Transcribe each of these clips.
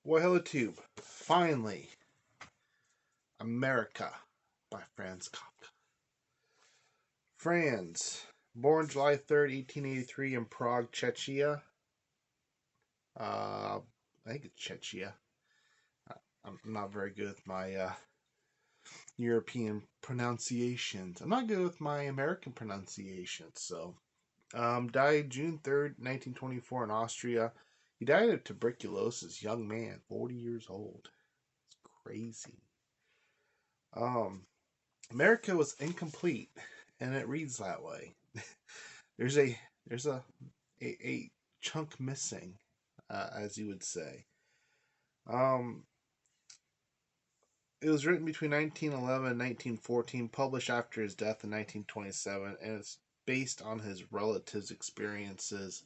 Well, hello, Tube. Finally, Amerika by Franz Kafka. Franz, born July 3rd, 1883, in Prague, Czechia. I think it's Czechia. I'm not very good with my European pronunciations. I'm not good with my American pronunciations. Died June 3rd, 1924, in Austria. He died of tuberculosis, young man, 40 years old. It's crazy. Um, America was incomplete, and it reads that way. There's a there's a chunk missing, as you would say. Um, it was written between 1911 and 1914, published after his death in 1927, and it's based on his relatives' experiences,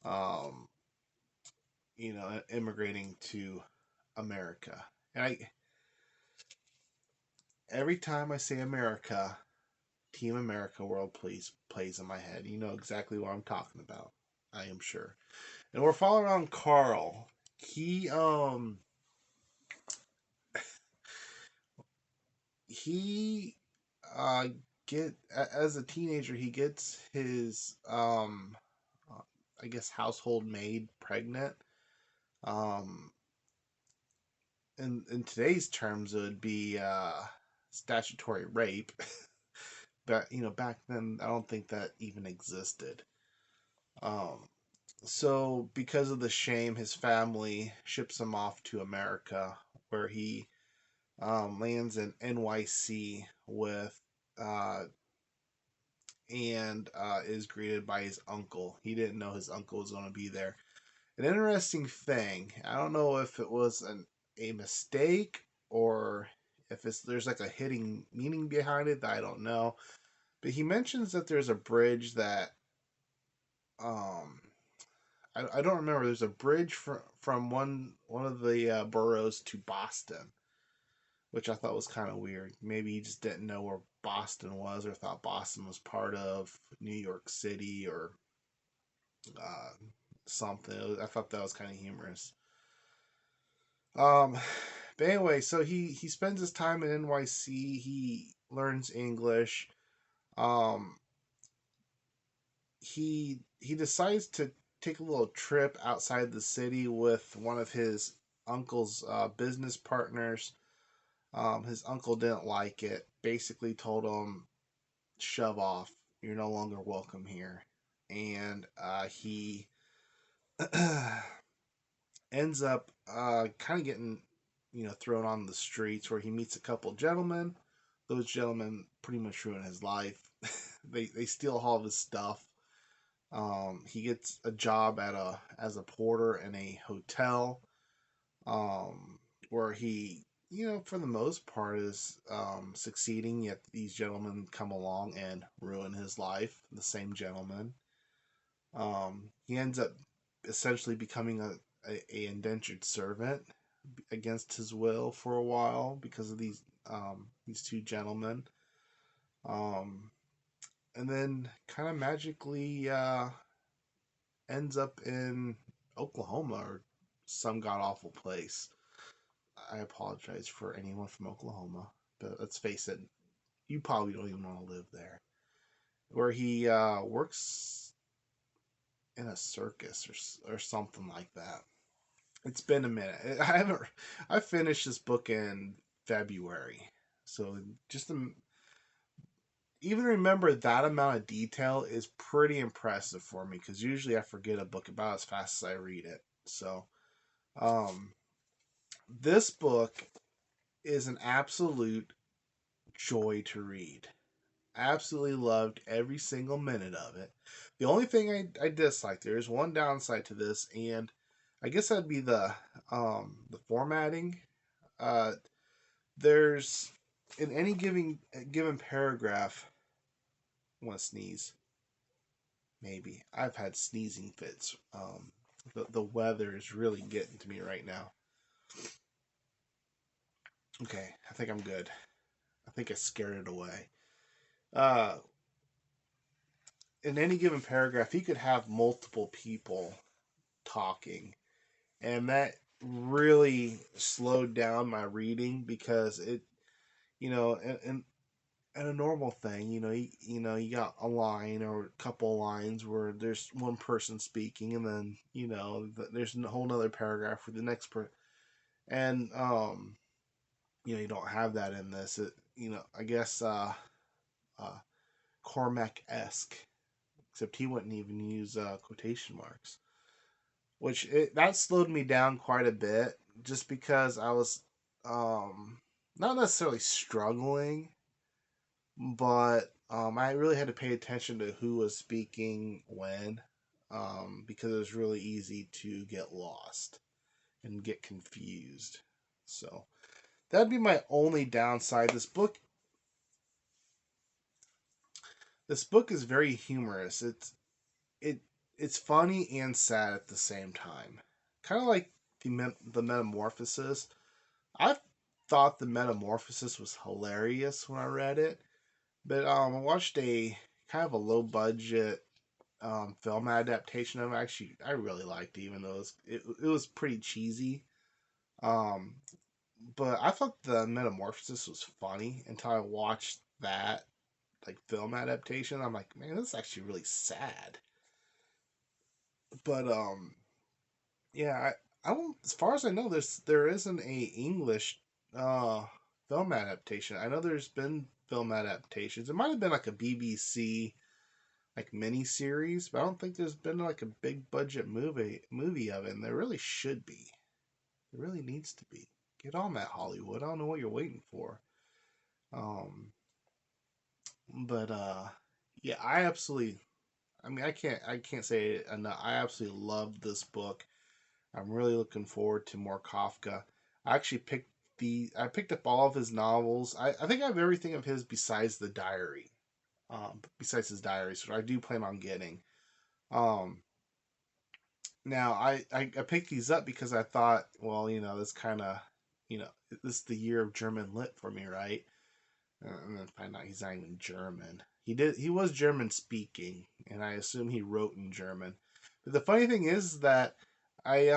um, immigrating to America. And every time I say America, Team America World Police plays in my head. You know exactly what I'm talking about, I am sure. And we're following around Carl. He he uh get as a teenager he gets his uh, I guess household maid pregnant. Um in today's terms it would be statutory rape. But back then I don't think that even existed. Um so because of the shame, his family ships him off to America, where he lands in NYC with uh, and is greeted by his uncle. He didn't know his uncle was going to be there. An interesting thing. I don't know if it was a mistake or if there's like a hidden meaning behind it that I don't know. But he mentions that there's a bridge that um I don't remember. There's a bridge from one of the boroughs to Boston, which I thought was kind of weird. Maybe he just didn't know where Boston was, or thought Boston was part of New York City, or uh, something. I thought that was kind of humorous. Um, but anyway, so he spends his time in NYC. He learns English. Um, he decides to take a little trip outside the city with one of his uncle's business partners. His uncle didn't like it. Basically, told him, "Shove off. You're no longer welcome here." And he ends up kind of getting, thrown on the streets, where he meets a couple gentlemen. Those gentlemen pretty much ruin his life. They steal all of his stuff. He gets a job as a porter in a hotel, where he, for the most part, is succeeding. Yet these gentlemen come along and ruin his life. The same gentlemen. He ends up essentially becoming a indentured servant against his will for a while because of these two gentlemen. Um, and then kind of magically ends up in Oklahoma, or some god awful place. I apologize for anyone from Oklahoma, but let's face it, you probably don't even want to live there. Where he works in a circus, or something like that. It's been a minute. I finished this book in February, so just even remember that amount of detail is pretty impressive for me, because usually I forget a book about as fast as I read it. So, um, this book is an absolute joy to read. Absolutely loved every single minute of it. The only thing I dislike, there is one downside to this, and I guess that'd be the formatting. Uh, there's in any given paragraph. I want to sneeze. Maybe I've had sneezing fits. The weather is really getting to me right now. Okay, I think I'm good. I think I scared it away. Uh, in any given paragraph, he could have multiple people talking, and that really slowed down my reading because it, and a normal thing, you got a line or a couple lines where there's one person speaking, and then there's a whole nother paragraph for the next person, and you don't have that in this. I guess uh, Cormac-esque, except he wouldn't even use quotation marks, which that slowed me down quite a bit, just because I was um, not necessarily struggling, but I really had to pay attention to who was speaking when, because it was really easy to get lost and get confused. So that'd be my only downside. This book is very humorous. It it's funny and sad at the same time. Kind of like the Metamorphosis. I thought the Metamorphosis was hilarious when I read it, but I watched a kind of a low budget film adaptation of it. Actually, I really liked it, even though it was pretty cheesy. Um, but I thought the Metamorphosis was funny until I watched that like film adaptation. I'm like, man, this is actually really sad. But yeah, I don't. As far as I know, there isn't a English uh film adaptation. I know there's been film adaptations. It might have been like a BBC like mini series, but I don't think there's been like a big budget movie of it. And there really should be. There really needs to be. Get on that, Hollywood. I don't know what you're waiting for. Um, but yeah, I mean, I can't say it enough. I absolutely love this book. I'm really looking forward to more Kafka. I picked up all of his novels. I think I have everything of his besides the diary. Besides his diaries, which I do plan on getting. Um, Now I picked these up because I thought, well, this kind of, this is the year of German lit for me, right? And then find out he's not even German. He was German speaking, and I assume he wrote in German. But the funny thing is that I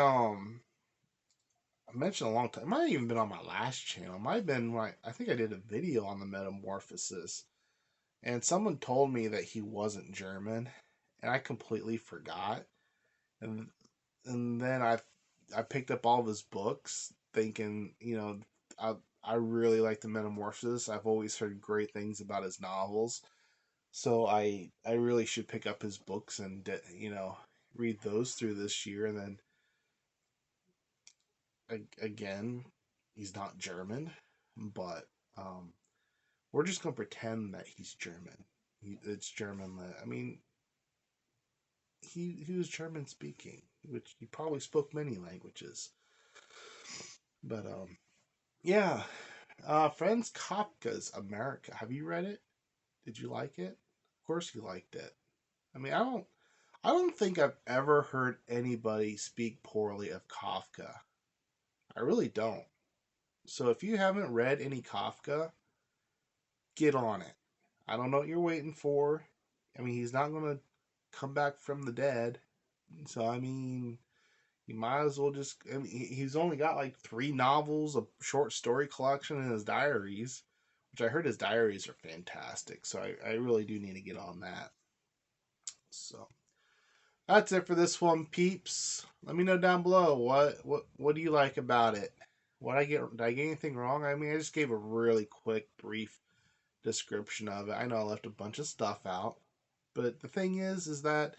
mentioned a long time. It might have even been on my last channel. It might have been I think I did a video on the Metamorphosis, and someone told me that he wasn't German, and I completely forgot. And then I picked up all of his books, thinking, I really like the Metamorphosis. I've always heard great things about his novels, so I really should pick up his books and read those through this year. And then again, he's not German, but we're just gonna pretend that he's German. It's German. I mean, he was German speaking, which he probably spoke many languages. But yeah, Franz Kafka's Amerika. Have you read it? Did you like it? Of course you liked it. I mean, I don't think I've ever heard anybody speak poorly of Kafka. I really don't. So if you haven't read any Kafka, get on it. I don't know what you're waiting for. I mean, he's not going to come back from the dead. So I mean, you might as well just. I mean, he's only got like 3 novels, a short story collection, and his diaries, which I heard his diaries are fantastic. So I really do need to get on that. So that's it for this one, peeps. Let me know down below what do you like about it. Did I get anything wrong? I mean, I just gave a really quick, brief description of it. I know I left a bunch of stuff out, but the thing is that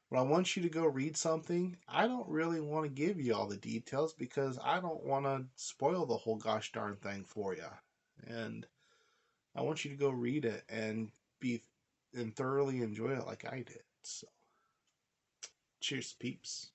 when I want you to go read something, I don't really want to give you all the details because I don't want to spoil the whole gosh darn thing for you. And I want you to go read it be and thoroughly enjoy it like I did. So, cheers, peeps.